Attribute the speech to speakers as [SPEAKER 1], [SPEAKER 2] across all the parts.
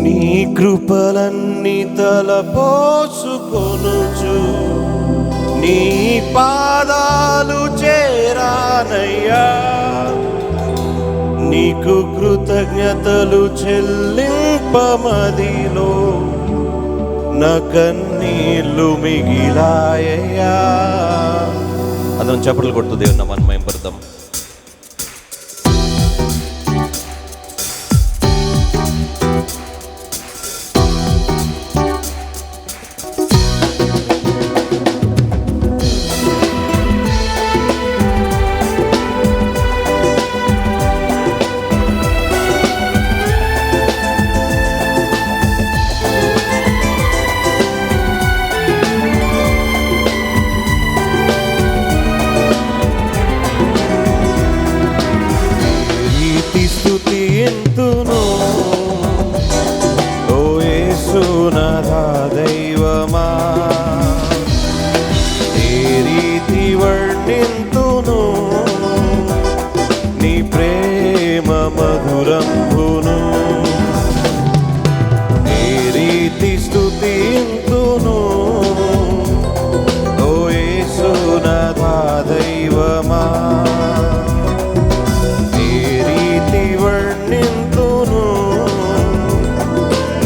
[SPEAKER 1] నీ కృపలన్నీ తలపోసుకొనుచు నీ పాదాలు చేరానయ్యా. నీకు కృతజ్ఞతలు చెల్లింపమదిలో నా కన్నీళ్ళు మిగిలాయ్యా. అతను చప్పట్లు కొడుతూ దేవుని నామాన్ని మహిమపరుద్దాం. స్తుతింతును ఓ యేసునాథా దైవమా, ఏ రీతి వర్ణింతును నీ ప్రేమ మధురంబును. ఏ రీతి స్తుతింతును ఓ యేసునాథా దైవమా, వర్ణింతును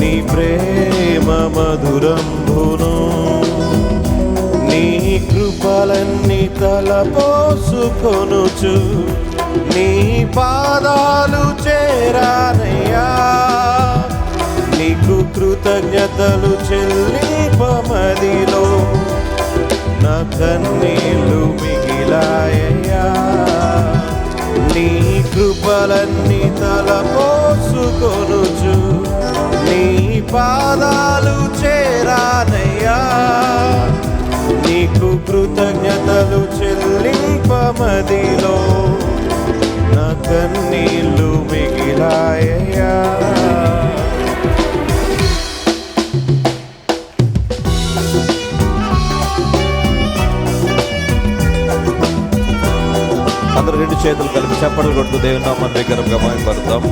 [SPEAKER 1] నీ ప్రేమ మధురంబును. నీ కృపలన్నీ తలపోసుకొనుచు నీ పాదాలు చేరానయ్యా. నీకు కృతజ్ఞతలు చెల్లింపమదిలో నా కన్నీళ్ళు మిగిలాయ్యా. నీ కృపలన్నీ తలపోసుకొనుచు నీ పాదాలు చేరానయ్యా. నీకు కృతజ్ఞతలు చెల్లింపమదిలో నా కన్నీళ్ళు మిగిలాయ్యా. అందరూ రెండు చేతులు కలిపి చప్పట్లు కొడుతూ దేవుని నామాన్ని విగ్రహంగా మహిమపరుద్దాం.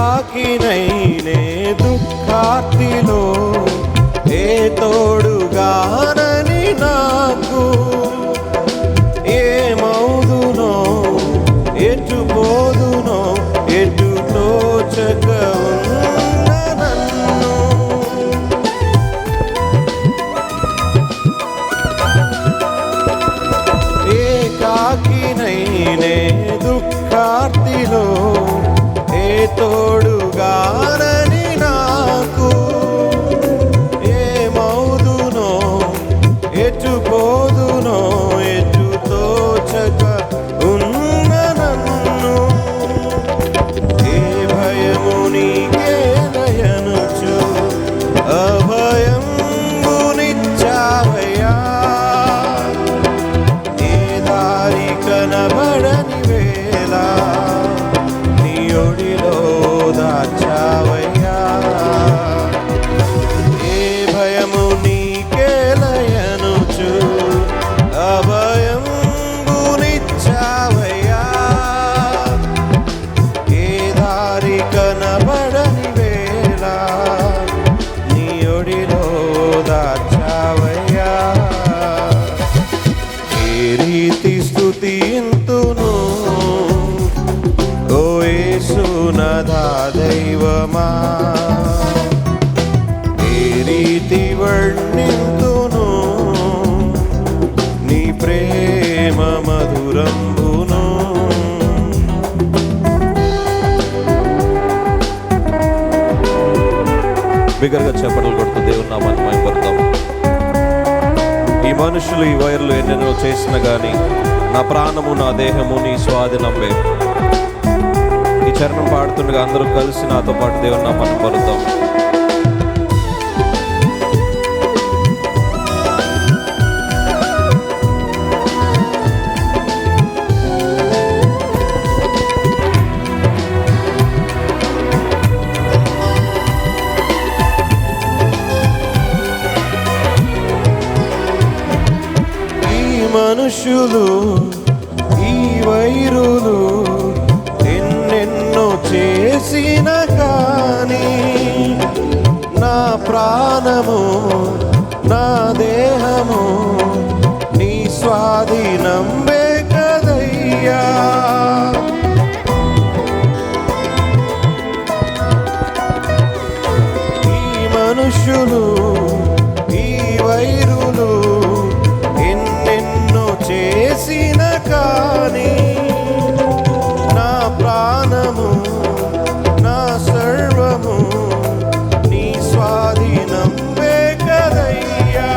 [SPEAKER 1] ఏకాకినైనే దుఃఖార్తిలో ఏ తోడుగానని నాకు, ఏమౌదునో ఎటు పోదునో ఎటు తోచక ఉన్న నన్ను. ఏకాకినైనే దుఃఖార్తిలో ఏ తోడుగానని నాకు, ఏమౌదునో ఎటు పోదునో ఎటు తోచక ఉన్న నన్ను. ఏ భయము నీకేలయనుచు అభయంబునిచ్చావయ్యా. ఏ దారి కనబడని వేళ నీ ఒడిలో దాచావయ్యా. ఏ భయము నీకేలయనుచు అభయంబునిచ్చావయ్యా. ఏ దారి కనబడని వేళ నీ ఒడిలో దాచావయ్యా. ఏ రీతి స్తుతింతును ఓ యేసునాథా దైవమా, ఏ రీతి వర్ణింతును నీ ప్రేమ మధురంబును. బిగ్గరగా చప్పట్లు కొడుతూ దేవుని నామాన్ని మహిమపరుద్దాం. ఈ మనుషులు ఈ వైర్లు ఎన్నెన్నో చేసిన గాని నా ప్రాణము నా దేహము నీ స్వాధీనమే. ఈ చరణం పాడుతుండగా అందరూ కలిసి నాతో పాటు దేవుని నామాన్ని పలుకుదాం. మనుషులు ఈ వైరులు ఎన్నెన్నో చేసిన కానీ నా ప్రాణము నా దేహము నీ స్వాధీనంబే కదయ్యా. ఈ మనుషులు ఈ వైరులు చేసిన కానీ నా ప్రాణము నా సర్వము నీ స్వాధీనంబే కదయ్యా.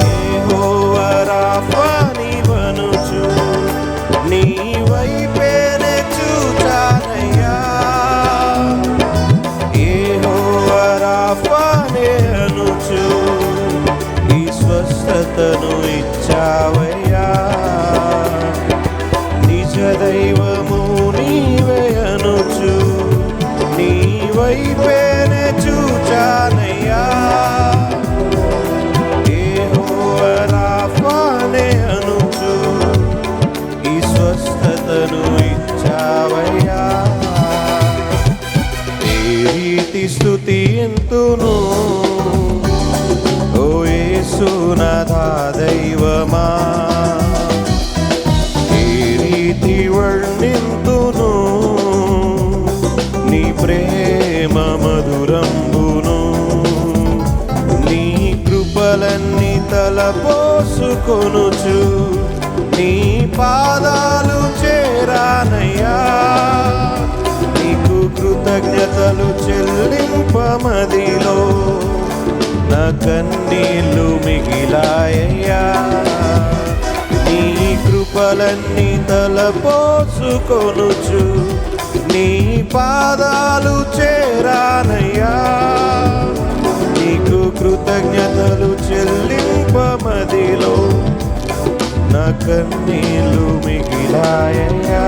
[SPEAKER 1] యెహోవా రాఫా నీవనుచు నీ వైపేనే చూచానయ్యా. యెహోవా రాఫానే అనుచు ఈ స్వస్థతను ఇచ్చావయ్యా. నిజ దైవము నీవే అనుచు నీ వైపేనే చూచానయ్యా. యెహోవా రాఫానే అనుచు ఈ స్వస్థతను ఇచ్చావయ్యా. ఏ రీతి స్తుతి ఎంతును ఓ యేసునాథా దైవమా. ఏ రీతి వర్ణింతును నీ ప్రేమ మధురంబును. నీ కృపలన్నీ తలపోసుకొనుచు నీ పాదాలు చేరానయ్యా. నీకు కృతజ్ఞతలు చెల్లింపమదిలో నా కన్నీళ్ళు మిగిలాయ్యా. నీ కృపలన్నీ తలపోసుకొనుచు నీ పాదాలు చేరానయ్యా. నీకు కృతజ్ఞతలు చెల్లింపమదిలో నా కన్నీళ్ళు మిగిలాయ్యా.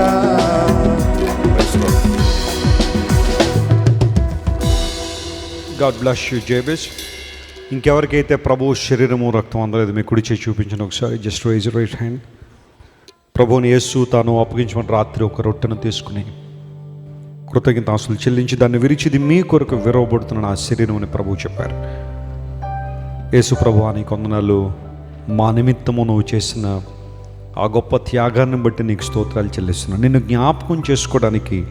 [SPEAKER 2] God bless you, Jabez. ఇంకెవరికైతే ప్రభు శరీరము రక్తం అందలేదు మీ కుడి చేయి చూపించండి ఒకసారి. Just raise right hand. ప్రభువుని యేసు తాను అప్పగించమని రాత్రి ఒక రొట్టెను తీసుకుని కృతజ్ఞతాస్తులు చెల్లించి దాన్ని విరిచిది మీ కొరకు విరవబడుతున్న నా శరీరం అని ప్రభువు చెప్పారు. యేసు ప్రభువా నీ వందనాలు. మా నిమిత్తము నువ్వు చేసిన ఆ గొప్ప త్యాగాన్ని బట్టి నీకు స్తోత్రాలు చెల్లిస్తున్నాను. నిన్ను జ్ఞాపకం చేసుకోవడానికి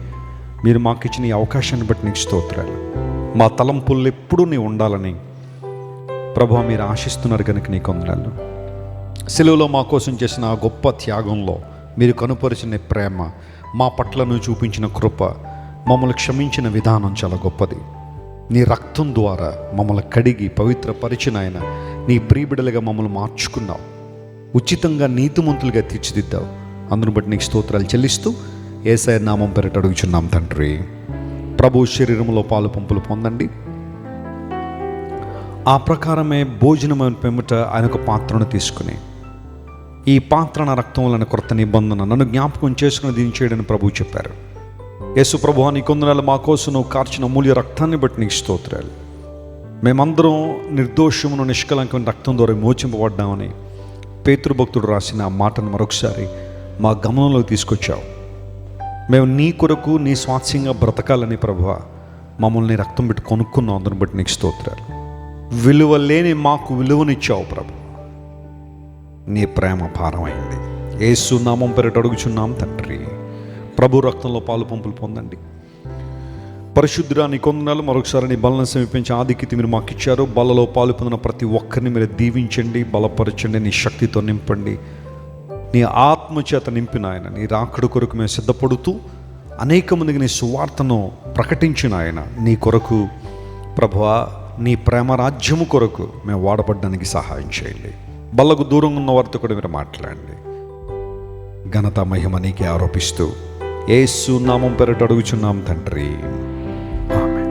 [SPEAKER 2] మీరు మాకు ఇచ్చిన ఈ అవకాశాన్ని బట్టి నీకు స్తోత్రాలు. మా తలంపుల్లో ఎప్పుడూ నీ ఉండాలని ప్రభువా మీరు ఆశిస్తున్నారు కనుక నీకు వందనాలు. సిలువలో మా కోసం చేసిన ఆ గొప్ప త్యాగంలో మీరు కనుపరిచిన ప్రేమ, మా పట్ల నువ్వు చూపించిన కృప, మమ్మల్ని క్షమించిన విధానం చాలా గొప్పది. నీ రక్తం ద్వారా మమ్మల్ని కడిగి పవిత్రపరిచిన ఆయన నీ ప్రియబిడలుగా మమ్మల్ని మార్చుకున్నావు. ఉచితంగా నీతిమంతులుగా తీర్చిదిద్దావు. అందును బట్టి నీకు స్తోత్రాలు చెల్లిస్తూ యేసయ్య నామం పేరిట అడుగుచున్నాం తండ్రి. ప్రభు శరీరంలో పాలు పంపులు పొందండి. ఆ ప్రకారమే భోజనమైన పెంబట ఆయన ఒక పాత్రను తీసుకుని ఈ పాత్ర నా రక్తం వలన కొత్త నిబంధన నన్ను జ్ఞాపకం చేసుకుని దీన్ని చేయడని ప్రభువు చెప్పారు. యేసు ప్రభువా నీ కొందనాలు మా కోసం నువ్వు కార్చిన అమూల్య రక్తాన్ని బట్టి నీకు స్తోత్రాలు. మేమందరం నిర్దోషమును నిష్కలంకమైన రక్తం ద్వారా మోచింపబడ్డామని పేతురు భక్తుడు రాసిన ఆ మాటను మరొకసారి మా గమనంలోకి తీసుకొచ్చావు. మేము నీ కొరకు నీ స్వాస్యంగా బ్రతకాలని ప్రభువా మమ్మల్ని రక్తం పెట్టి కొనుక్కున్నాం. అందుని బట్టి నీకు స్తోత్రాలు. విలువ లేని మాకు విలువనిచ్చావు ప్రభు. నీ ప్రేమ భారమైంది. యేసు నామం పేరిట అడుగుచున్నాం తండ్రి. ప్రభు రక్తంలో పాలు పంపులు పొందండి. పరిశుద్ధుడా నీ కొందనాలు. మరొకసారి నీ బలను సమీపించి ఆధిక్యత మీరు మాకు ఇచ్చారు. బలలో పాలు పొందిన ప్రతి ఒక్కరిని మీరు దీవించండి, బలపరచండి, నీ శక్తితో నింపండి, నీ ఆత్మచేత నింపిన ఆయన నీ రాకడ కొరకు మేము సిద్ధపడుతూ అనేక మందికి నీ సువార్తను ప్రకటించిన ఆయన నీ కొరకు ప్రభువా నీ ప్రేమ రాజ్యము కొరకు మేము వాడబడ్డానికి సహాయం చేయండి. బల్లకు దూరంగా ఉన్న వారితో కూడా మీరు మాట్లాడండి. ఘనత మహిమ నీకే ఆరోపిస్తూ యేసు నామం పేరిట అడుగుచున్నాం తండ్రి, ఆమేన్.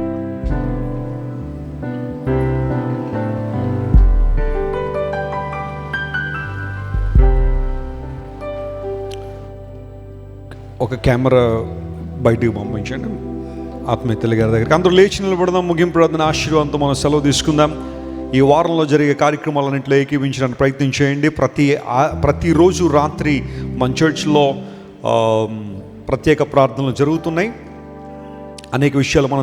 [SPEAKER 2] ఒక కెమెరా బయటికి పంపించండి ఆత్మీయతల గారి దగ్గరికి. అందరూ లేచి నిలబడదాం. ముగింపు ప్రార్థన ఆశీర్వాదంతో మనం సెలవు తీసుకుందాం. ఈ వారంలో జరిగే కార్యక్రమాలన్నింటిలో ఏకీవించడానికి ప్రయత్నం చేయండి. ప్రతిరోజు రాత్రి మన చర్చ్లో ప్రత్యేక ప్రార్థనలు జరుగుతున్నాయి. అనేక విషయాలు మనం